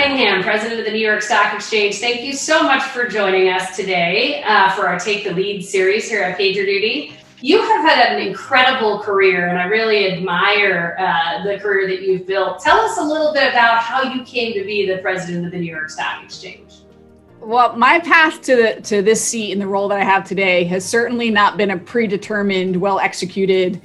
Cunningham, president of the New York Stock Exchange. Thank you so much for joining us today for our Take the Lead series here at PagerDuty. You have had an incredible career, and I really admire the career that you've built. Tell us a little bit about how you came to be the president of the New York Stock Exchange. Well, my path to this seat in the role that I have today has certainly not been a predetermined, well-executed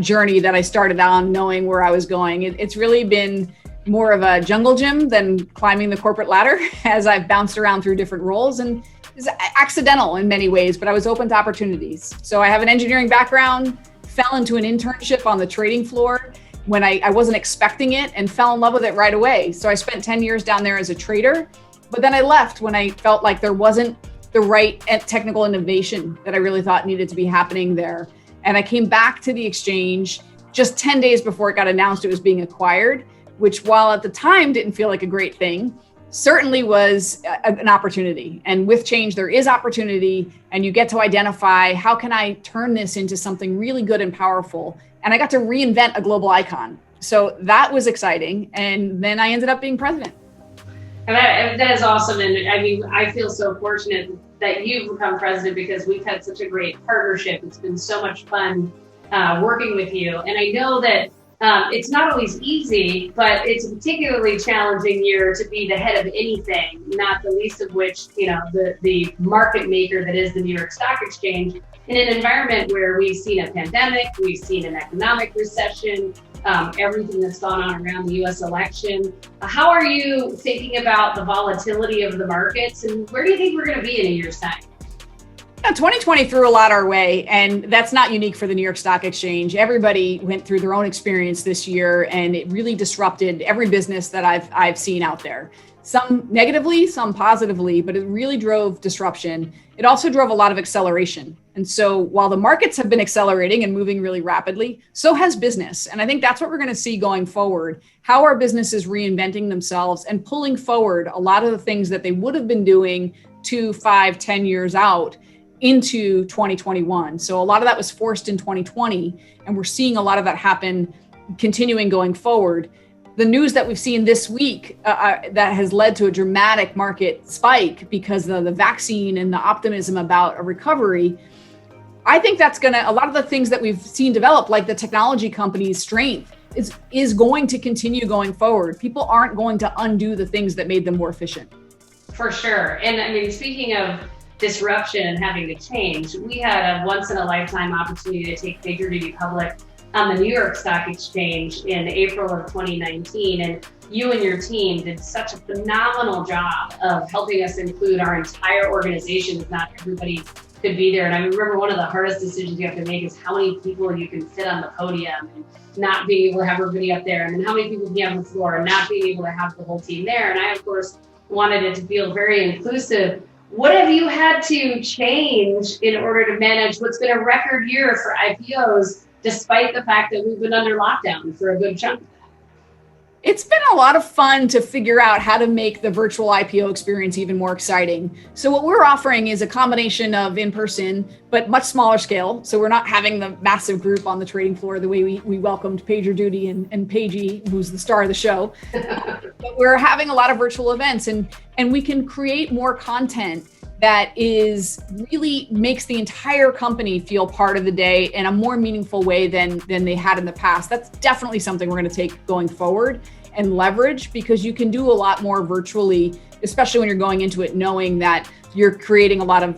journey that I started on knowing where I was going. It's really been more of a jungle gym than climbing the corporate ladder as I've bounced around through different roles, and it's accidental in many ways, but I was open to opportunities. So I have an engineering background, fell into an internship on the trading floor when I wasn't expecting it and fell in love with it right away. So I spent 10 years down there as a trader, but then I left when I felt like there wasn't the right technical innovation that I really thought needed to be happening there. And I came back to the exchange just 10 days before it got announced it was being acquired, which while at the time didn't feel like a great thing, certainly was an opportunity. And with change, there is opportunity, and you get to identify, how can I turn this into something really good and powerful? And I got to reinvent a global icon. So that was exciting. And then I ended up being president. And that is awesome. And I mean, I feel so fortunate that you've become president because we've had such a great partnership. It's been so much fun working with you. And I know that it's not always easy, but it's a particularly challenging year to be the head of anything, not the least of which, the market maker that is the New York Stock Exchange, in an environment where we've seen a pandemic, we've seen an economic recession, everything that's gone on around the U.S. election. How are you thinking about the volatility of the markets, and where do you think we're going to be in a year's time? 2020 threw a lot our way, and that's not unique for the New York Stock Exchange. Everybody went through their own experience this year, and it really disrupted every business that I've seen out there. Some negatively, some positively, but it really drove disruption. It also drove a lot of acceleration. And so while the markets have been accelerating and moving really rapidly, so has business. And I think that's what we're going to see going forward, how our business is reinventing themselves and pulling forward a lot of the things that they would have been doing 2, 5, 10 years out into 2021. So a lot of that was forced in 2020, and we're seeing a lot of that happen continuing going forward. The news that we've seen this week that has led to a dramatic market spike because of the vaccine and the optimism about a recovery. I think that's a lot of the things that we've seen develop, like the technology companies' strength, is going to continue going forward. People aren't going to undo the things that made them more efficient. For sure. And I mean, speaking of disruption and having to change, we had a once in a lifetime opportunity to take PagerDuty public on the New York Stock Exchange in April of 2019. And you and your team did such a phenomenal job of helping us include our entire organization, if not everybody could be there. And I remember one of the hardest decisions you have to make is how many people you can fit on the podium, and not being able to have everybody up there, and then how many people can be on the floor, and not being able to have the whole team there. And I, of course, wanted it to feel very inclusive. What have you had to change in order to manage what's been a record year for IPOs, despite the fact that we've been under lockdown for a good chunk of that? It's been a lot of fun to figure out how to make the virtual IPO experience even more exciting. So what we're offering is a combination of in-person, but much smaller scale. So we're not having the massive group on the trading floor the way we welcomed PagerDuty and Paigey, who's the star of the show. But we're having a lot of virtual events, and we can create more content that really makes the entire company feel part of the day in a more meaningful way than they had in the past. That's definitely something we're going to take going forward and leverage, because you can do a lot more virtually, especially when you're going into it knowing that you're creating a lot of,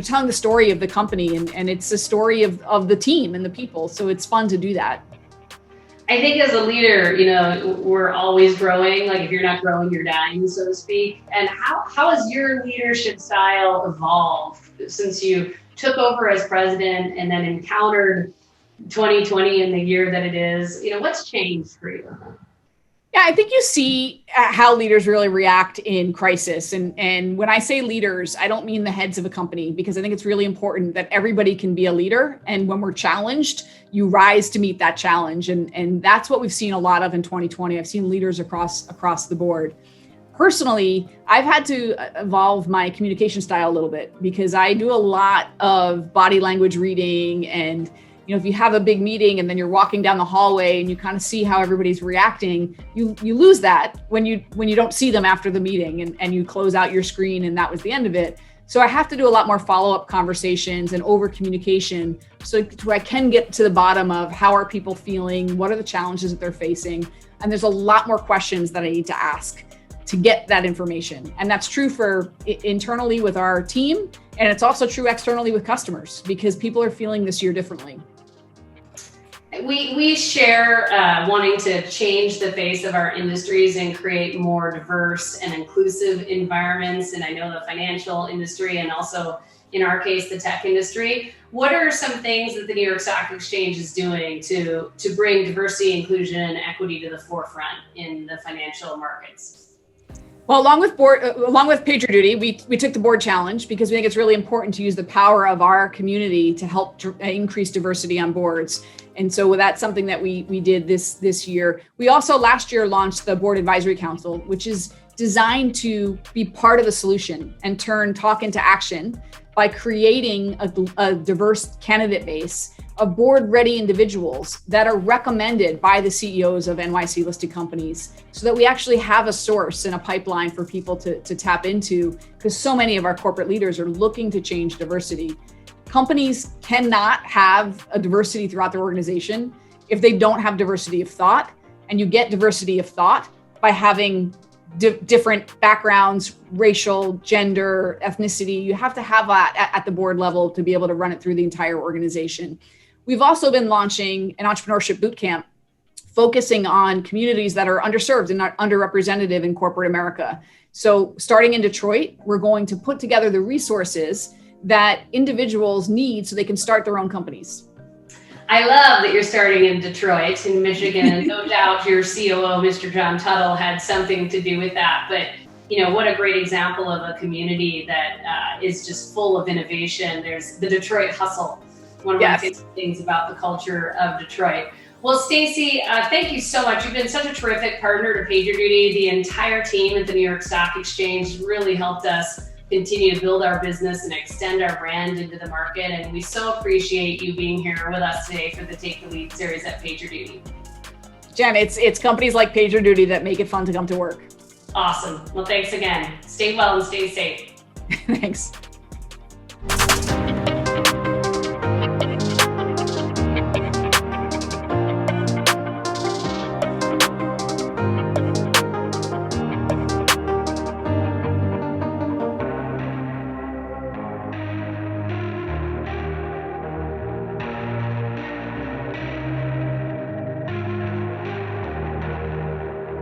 telling the story of the company, and it's a story of the team and the people. So it's fun to do that. I think as a leader, we're always growing. Like, if you're not growing, you're dying, so to speak. And how has your leadership style evolved since you took over as president and then encountered 2020 in the year that it is? What's changed for you? Yeah, I think you see how leaders really react in crisis. And when I say leaders, I don't mean the heads of a company, because I think it's really important that everybody can be a leader. And when we're challenged, you rise to meet that challenge. And that's what we've seen a lot of in 2020. I've seen leaders across the board. Personally, I've had to evolve my communication style a little bit, because I do a lot of body language reading and if you have a big meeting and then you're walking down the hallway and you kind of see how everybody's reacting, you lose that when you don't see them after the meeting and you close out your screen and that was the end of it. So I have to do a lot more follow-up conversations and over communication so I can get to the bottom of how are people feeling, what are the challenges that they're facing. And there's a lot more questions that I need to ask to get that information. And that's true for internally with our team. And it's also true externally with customers because people are feeling this year differently. We share wanting to change the face of our industries and create more diverse and inclusive environments. And I know the financial industry and also, in our case, the tech industry. What are some things that the New York Stock Exchange is doing to bring diversity, inclusion, and equity to the forefront in the financial markets? Well, along with PagerDuty, we took the board challenge because we think it's really important to use the power of our community to help increase diversity on boards. And so that's something that we did this year. We also last year launched the Board Advisory Council, which is designed to be part of the solution and turn talk into action by creating a diverse candidate base of board-ready individuals that are recommended by the CEOs of NYSE listed companies so that we actually have a source and a pipeline for people to tap into, because so many of our corporate leaders are looking to change diversity. Companies cannot have a diversity throughout their organization if they don't have diversity of thought, and you get diversity of thought by having different backgrounds, racial, gender, ethnicity. You have to have that at the board level to be able to run it through the entire organization. We've also been launching an entrepreneurship bootcamp focusing on communities that are underserved and not underrepresented in corporate America. So starting in Detroit, we're going to put together the resources that individuals need so they can start their own companies. I love that you're starting in Detroit, in Michigan, and no doubt your COO, Mr. John Tuttle, had something to do with that. But what a great example of a community that is just full of innovation. There's the Detroit hustle, one of my favorite things about the culture of Detroit. Well, Stacey, thank you so much. You've been such a terrific partner to PagerDuty. The entire team at the New York Stock Exchange really helped us continue to build our business and extend our brand into the market. And we so appreciate you being here with us today for the Take the Lead series at PagerDuty. Jen, it's companies like PagerDuty that make it fun to come to work. Awesome. Well, thanks again. Stay well and stay safe. Thanks.